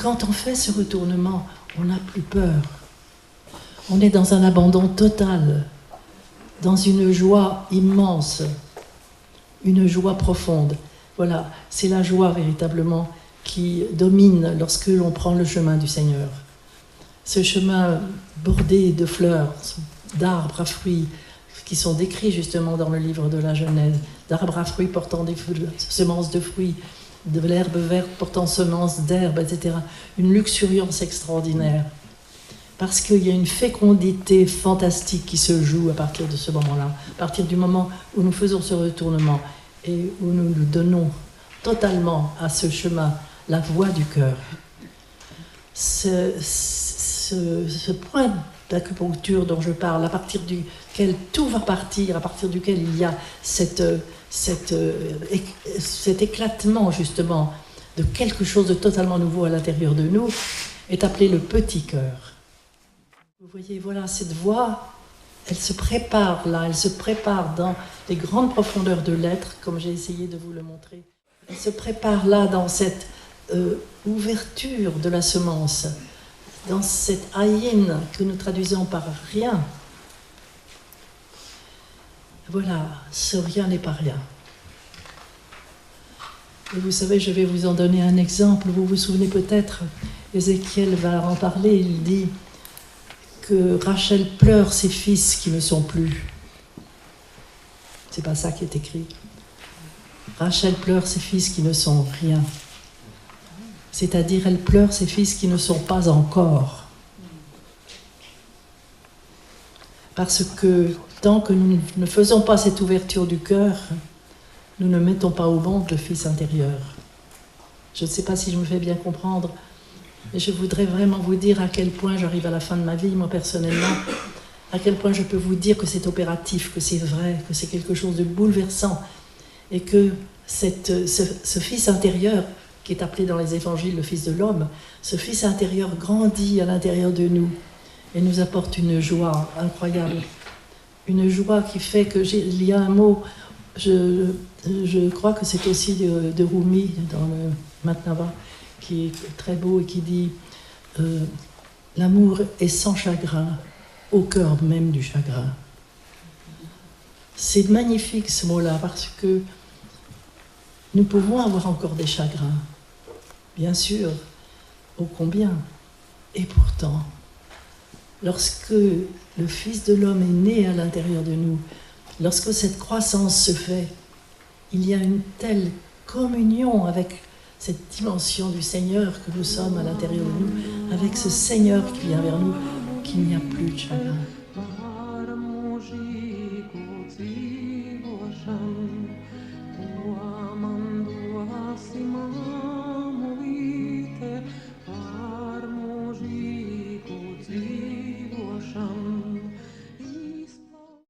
quand on fait ce retournement, on n'a plus peur. On est dans un abandon total, dans une joie immense, une joie profonde. Voilà, c'est la joie véritablement qui domine lorsque l'on prend le chemin du Seigneur. Ce chemin bordé de fleurs, d'arbres à fruits, qui sont décrits justement dans le livre de la Genèse, d'arbres à fruits portant des semences de fruits, de l'herbe verte portant semences d'herbes, etc. Une luxuriance extraordinaire. Parce qu'il y a une fécondité fantastique qui se joue à partir de ce moment-là, à partir du moment où nous faisons ce retournement et où nous nous donnons totalement à ce chemin la voix du cœur. Ce point d'acupuncture dont je parle, à partir duquel tout va partir, à partir duquel il y a cet éclatement justement de quelque chose de totalement nouveau à l'intérieur de nous, est appelé le petit cœur. Vous voyez, voilà, cette voix, elle se prépare là, elle se prépare dans les grandes profondeurs de l'être, comme j'ai essayé de vous le montrer. Elle se prépare là dans cette ouverture de la semence, dans cette aïn que nous traduisons par rien. Voilà, ce rien n'est pas rien. Et vous savez, je vais vous en donner un exemple. Vous vous souvenez peut-être, Ézéchiel va en parler, il dit que Rachel pleure ses fils qui ne sont plus. C'est pas ça qui est écrit. Rachel pleure ses fils qui ne sont rien. C'est-à-dire, elle pleure ses fils qui ne sont pas encore. Parce que tant que nous ne faisons pas cette ouverture du cœur, nous ne mettons pas au monde le Fils intérieur. Je ne sais pas si je me fais bien comprendre, mais je voudrais vraiment vous dire à quel point j'arrive à la fin de ma vie, moi personnellement, à quel point je peux vous dire que c'est opératif, que c'est vrai, que c'est quelque chose de bouleversant, et que ce Fils intérieur, qui est appelé dans les évangiles le Fils de l'homme, ce Fils intérieur grandit à l'intérieur de nous et nous apporte une joie incroyable. Une joie qui fait que il y a un mot, je crois que c'est aussi de Rumi dans le Matnava, qui est très beau et qui dit l'amour est sans chagrin, au cœur même du chagrin. C'est magnifique ce mot-là parce que nous pouvons avoir encore des chagrins, bien sûr, ô combien. Et pourtant, lorsque le Fils de l'homme est né à l'intérieur de nous, lorsque cette croissance se fait, il y a une telle communion avec cette dimension du Seigneur que nous sommes à l'intérieur de nous, avec ce Seigneur qui vient vers nous, qu'il n'y a plus de chagrin.